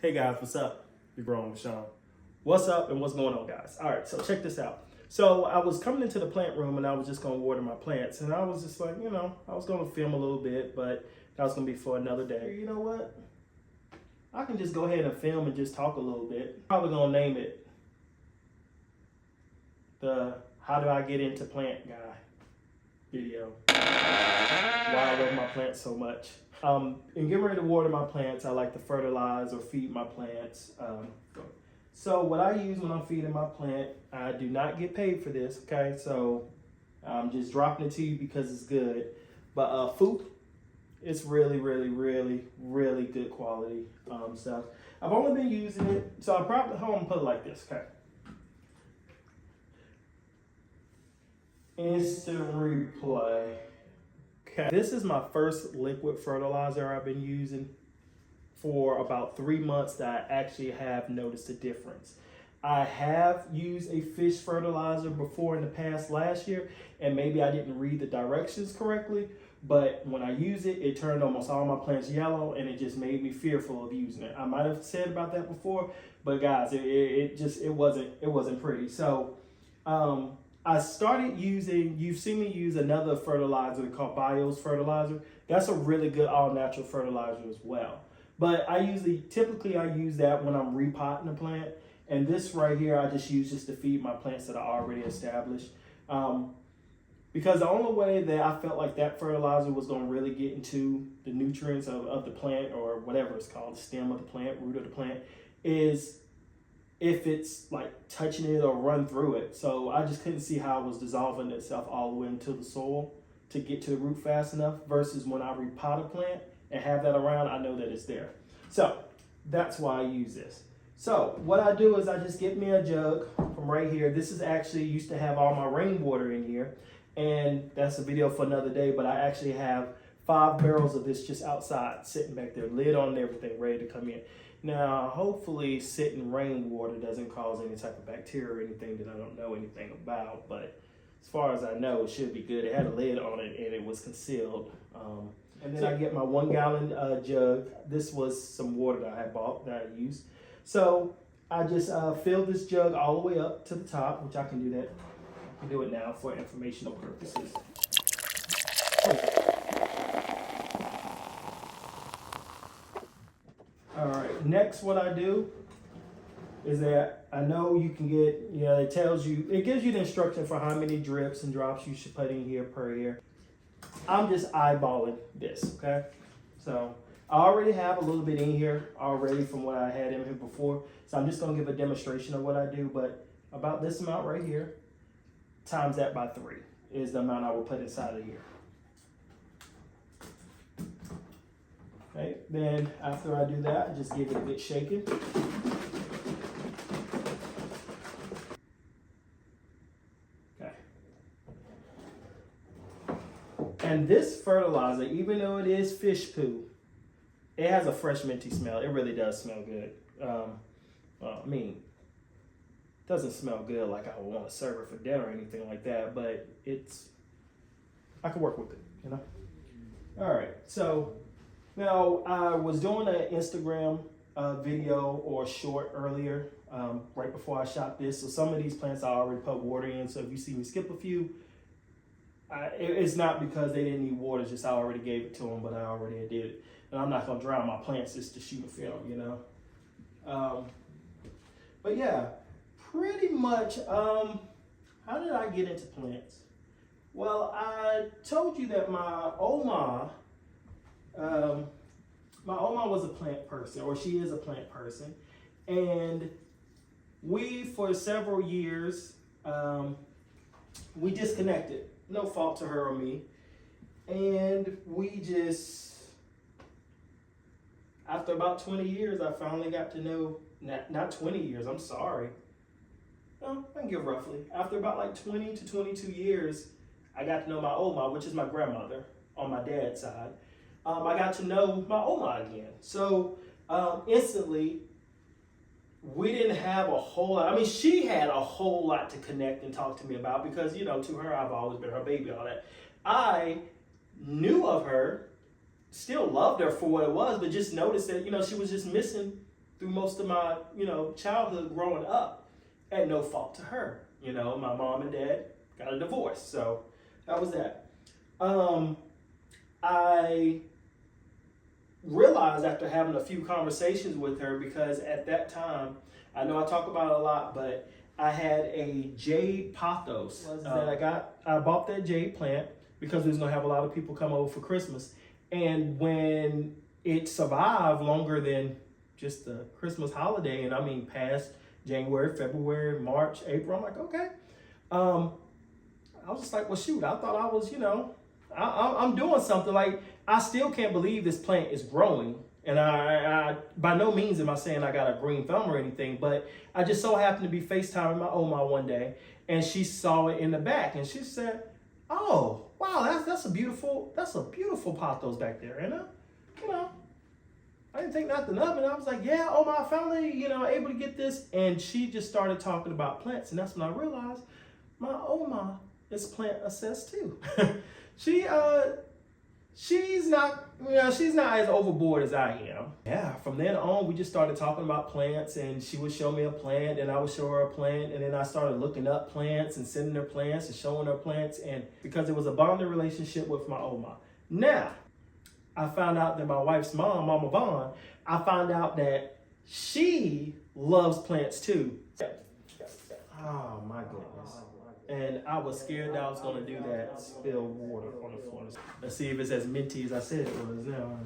Hey guys, what's up? You're growing with Sean. What's up and what's going on, guys? All right, so check this out. So I was coming into the plant room and I was just gonna water my plants, and I was just like, I was gonna film a little bit, but that was gonna be for another day. You know what? I can just go ahead and film and just talk a little bit. Probably gonna name it the "How Do I Get Into Plant Guy" video. Why I love my plants so much. In getting ready to water my plants, I like to fertilize or feed my plants. So what I use when I'm feeding my plant, I do not get paid for this, okay? So I'm just dropping it to you because it's good. But food, it's really, really, really, really good quality stuff. I've only been using it, so I'm gonna put it like this, okay? Instant replay. Okay. This is my first liquid fertilizer I've been using for about 3 months that I actually have noticed a difference. I have used a fish fertilizer before in the past last year, and maybe I didn't read the directions correctly, but when I used it, it turned almost all my plants yellow, and it just made me fearful of using it. I might have said about that before, but guys, it wasn't pretty. So I started using, you've seen me use another fertilizer called Bios fertilizer. That's a really good all natural fertilizer as well. But typically I use that when I'm repotting a plant. And this right here, I just use just to feed my plants that are already established. Because the only way that I felt like that fertilizer was going to really get into the nutrients of the plant, or whatever it's called, the stem of the plant, root of the plant, is if it's like touching it or run through it. So I just couldn't see how it was dissolving itself all the way into the soil to get to the root fast enough, versus when I repot a plant and have that around, I know that it's there. So that's why I use this. So what I do is I just get me a jug from right here. This is actually used to have all my rainwater in here, and that's a video for another day, but I actually have 5 barrels of this just outside sitting back there, lid on and everything, ready to come in. Now, hopefully sitting rainwater doesn't cause any type of bacteria or anything that I don't know anything about, but as far as I know, it should be good. It had a lid on it and it was concealed. And then I get my 1 gallon jug. This was some water that I had bought that I used. So I just fill this jug all the way up to the top, which I can do that. I can do it now for informational purposes. All right, next what I do is that I know you can get, it gives you the instruction for how many drips and drops you should put in here per year. I'm just eyeballing this, okay? So I already have a little bit in here already from what I had in here before. So I'm just gonna give a demonstration of what I do, but about this amount right here, times that by 3 is the amount I will put inside of here. Okay, then after I do that, I just give it a good shaking. Okay. And this fertilizer, even though it is fish poo, it has a fresh minty smell. It really does smell good. It doesn't smell good like I would want to serve it for dinner or anything like that, but I can work with it, All right, so now I was doing an Instagram video or short earlier, right before I shot this. So some of these plants I already put water in. So if you see me skip a few, it's not because they didn't need water, just I already gave it to them, but I already did it. And I'm not gonna drown my plants just to shoot a film, But yeah, pretty much, how did I get into plants? Well, I told you that my Oma was a plant person, or she is a plant person. And we, for several years, we disconnected. No fault to her or me. And we just, after about 20 years, I finally got to know, not 20 years, I'm sorry. No, I can give roughly. After about like 20 to 22 years, I got to know my Oma, which is my grandmother on my dad's side. I got to know my Oma again. So instantly, we didn't have a whole lot. I mean, she had a whole lot to connect and talk to me about because, to her, I've always been her baby, all that. I knew of her, still loved her for what it was, but just noticed that, she was just missing through most of my, childhood growing up at no fault to her. My mom and dad got a divorce, so that was that. I realized after having a few conversations with her, because at that time, I know I talk about it a lot, but I had a jade pothos that I bought that jade plant because we was gonna have a lot of people come over for Christmas. And when it survived longer than just the Christmas holiday, and I mean past January, February, March, April, I'm like, okay. I was just like, well, shoot, I thought I was, I'm doing something. Like, I still can't believe this plant is growing. And I by no means am I saying I got a green thumb or anything, but I just so happened to be FaceTiming my Oma one day, and she saw it in the back, and she said, "Oh, wow, that's a beautiful pothos back there." And I didn't think nothing of it. I was like, "Yeah, Oma, I finally, able to get this." And she just started talking about plants, and that's when I realized my Oma is plant obsessed too. She's not as overboard as I am. Yeah, from then on, we just started talking about plants, and she would show me a plant, and I would show her a plant, and then I started looking up plants and sending her plants and showing her plants, and because it was a bonding relationship with my Oma. Now, I found out that my wife's mom, Mama Vaughn, I found out that she loves plants too. Oh my goodness. And I was scared that I was gonna do that, spill water on the floor. Let's see if it's as minty as I said it was now.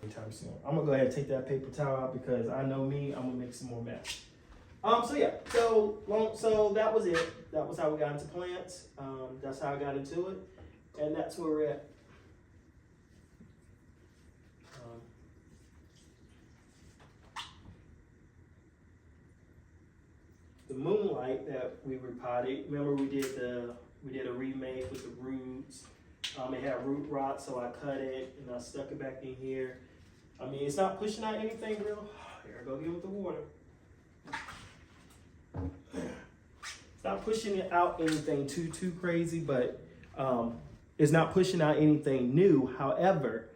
Anytime soon. I'm gonna go ahead and take that paper towel out because I know me, I'm gonna make some more mess. So that was it. That was how we got into plants. That's how I got into it. And that's where we're at. The moonlight that we repotted, remember we did a remake with the roots. It had root rot, so I cut it and I stuck it back in here. I mean, it's not pushing out anything real. Here I go again with the water. It's not pushing it out anything too crazy, but it's not pushing out anything new. However,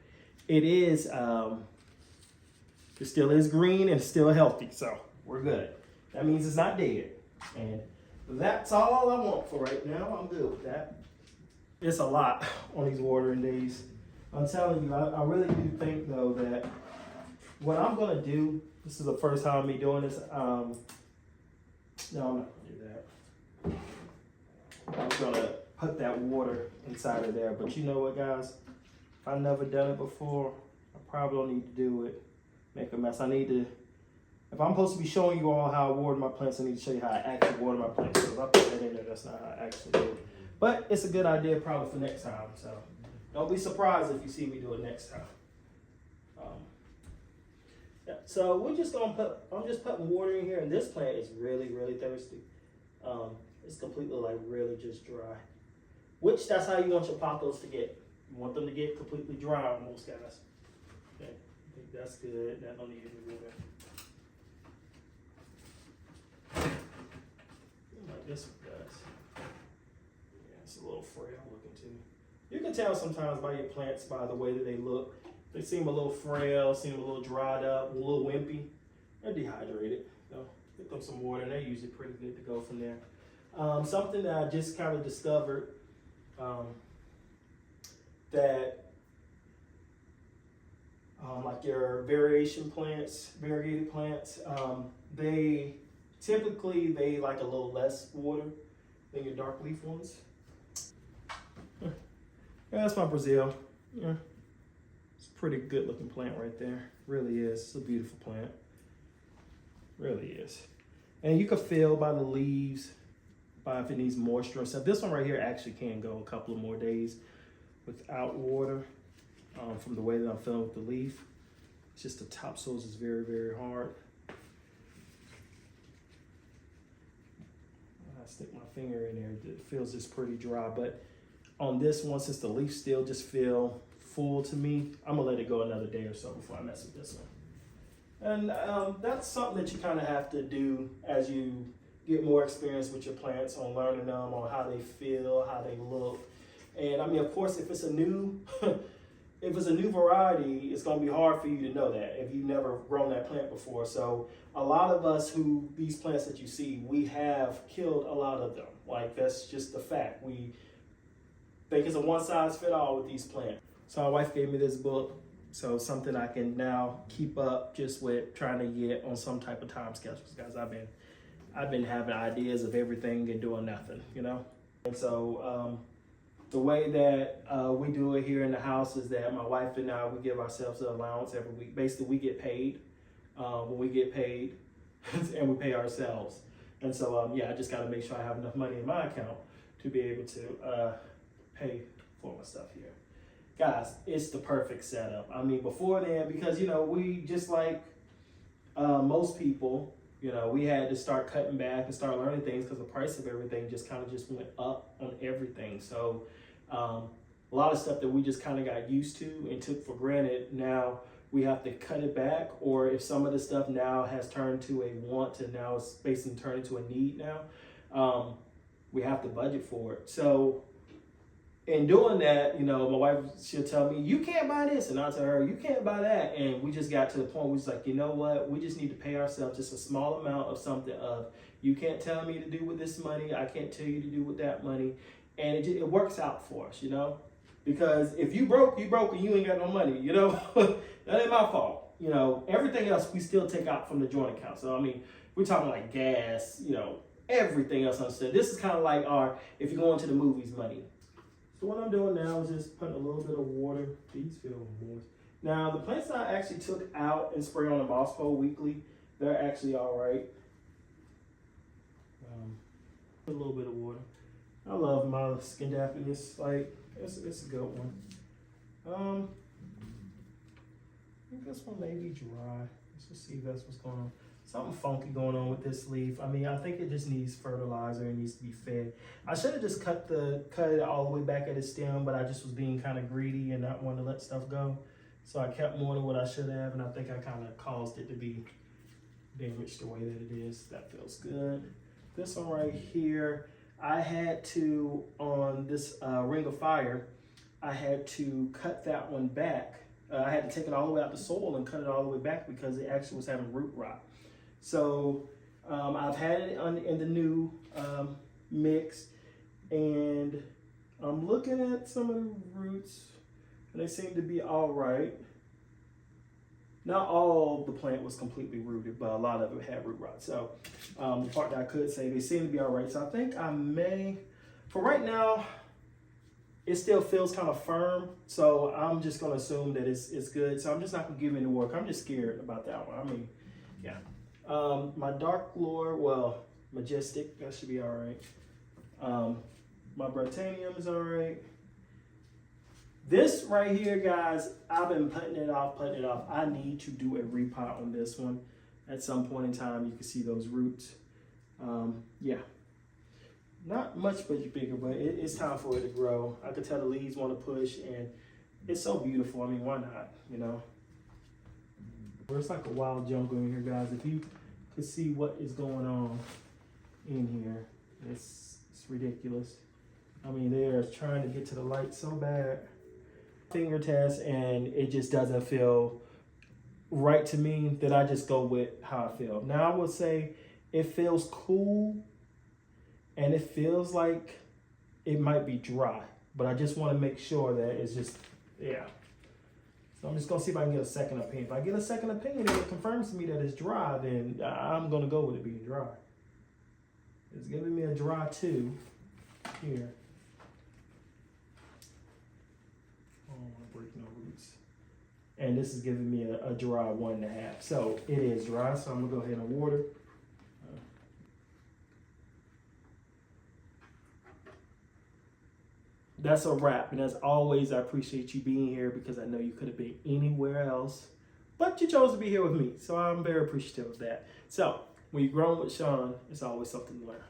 it is it still is green and still healthy, so we're good. That means it's not dead. And that's all I want for right now. I'm good with that. It's a lot on these watering days. I'm telling you, I really do think though that what I'm gonna do, this is the first time me doing this. No, I'm not gonna do that. I'm gonna put that water inside of there. But you know what, guys? If I've never done it before, I probably don't need to do it. Make a mess. If I'm supposed to be showing you all how I water my plants, I need to show you how I actually water my plants. So if I put that in there, that's not how I actually do it. But it's a good idea probably for next time. So don't be surprised if you see me do it next time. Yeah, so we're just gonna I'm just putting water in here, and this plant is really thirsty. It's completely really just dry. Which that's how you want your pothos to get. You want them to get completely dry on most guys. Okay, I think that's good. That don't need any water. Like this one does. Yeah, it's a little frail looking too. You can tell sometimes by your plants by the way that they look. They seem a little frail, seem a little dried up, a little wimpy. They're dehydrated. So get them some water, and they're usually pretty good to go from there. Something that I just kind of discovered that like your variegated plants, they typically like a little less water than your dark leaf ones. Yeah, that's my Brazil. Yeah, it's a pretty good looking plant right there. Really is. It's a beautiful plant. Really is. And you can feel by the leaves, by if it needs moisture and stuff. This one right here actually can go a couple of more days without water from the way that I'm feeling with the leaf. It's just the topsoils is very hard. I stick my finger in there, it feels just pretty dry. But on this one, since the leaves still just feel full to me, I'm gonna let it go another day or so before I mess with this one. And that's something that you kind of have to do as you get more experience with your plants, on learning them, on how they feel, how they look. And I mean, of course, if it's a new if it's a new variety, it's going to be hard for you to know that if you've never grown that plant before. So a lot of us these plants that you see, we have killed a lot of them. Like, that's just the fact. We think it's a one size fit all with these plants. So my wife gave me this book. So something I can now keep up just with trying to get on some type of time schedule. Guys, I've been having ideas of everything and doing nothing, you know? And so, the way that we do it here in the house is that my wife and I, we give ourselves an allowance every week. Basically, we get paid when we get paid and we pay ourselves. And so, yeah, I just got to make sure I have enough money in my account to be able to pay for my stuff here. Guys, it's the perfect setup. I mean, before then, because, you know, we just like most people, you know, we had to start cutting back and start learning things because the price of everything just kind of just went up on everything. So a lot of stuff that we just kind of got used to and took for granted, now we have to cut it back. Or if some of the stuff now has turned to a want and now it's basically turned into a need now, we have to budget for it. So in doing that, you know, my wife, she'll tell me, you can't buy this. And I'll tell her, you can't buy that. And we just got to the point where it's like, you know what? We just need to pay ourselves just a small amount of something of, you can't tell me to do with this money. I can't tell you to do with that money. And it works out for us, you know, because if you broke and you ain't got no money, you know, that ain't my fault. You know, everything else we still take out from the joint account. So, I mean, we're talking like gas, you know, everything else understood. This is kind of like if you're going to the movies money. So what I'm doing now is just putting a little bit of water. These feel moist. Now, the plants that I actually took out and spray on the moss pole weekly, they're actually all right. Put a little bit of water. I love my skin daphnes. Like, it's a good one. I think this one may be dry. Let's just see if that's what's going on. Something funky going on with this leaf. I mean, I think it just needs fertilizer. It needs to be fed. I should have just cut it all the way back at its stem, but I just was being kind of greedy and not wanting to let stuff go. So I kept more than what I should have, and I think I kind of caused it to be damaged the way that it is. That feels good. This one right here, I had to, on this Ring of Fire, I had to cut that one back. I had to take it all the way out the soil and cut it all the way back because it actually was having root rot. So I've had it in the new mix, and I'm looking at some of the roots, and they seem to be all right. Not all the plant was completely rooted, but a lot of it had root rot. So the part that I could say, they seem to be all right. So I think I may, for right now, it still feels kind of firm. So I'm just going to assume that it's good. So I'm just not going to give it any work. I'm just scared about that one. I mean, yeah. My Dark Lord, well, Majestic, that should be all right. My Britannium is all right. This right here, guys, I've been putting it off. I need to do a repot on this one. At some point in time, you can see those roots. Yeah. Not much bigger, but it's time for it to grow. I could tell the leaves want to push, and it's so beautiful. I mean, why not, you know? It's like a wild jungle in here, guys. If you could see what is going on in here, it's ridiculous. I mean, they're trying to get to the light so bad. Finger test, and it just doesn't feel right to me, that I just go with how I feel. Now, I would say it feels cool, and it feels like it might be dry, but I just want to make sure that it's just, yeah. So I'm just going to see if I can get a second opinion. If I get a second opinion and it confirms to me that it's dry, then I'm going to go with it being dry. It's giving me a dry 2 here. I don't want to break no roots. And this is giving me a dry 1.5. So it is dry, so I'm going to go ahead and water. That's a wrap. And as always, I appreciate you being here because I know you could have been anywhere else, but you chose to be here with me. So I'm very appreciative of that. So when you're growing with Sean, it's always something to learn.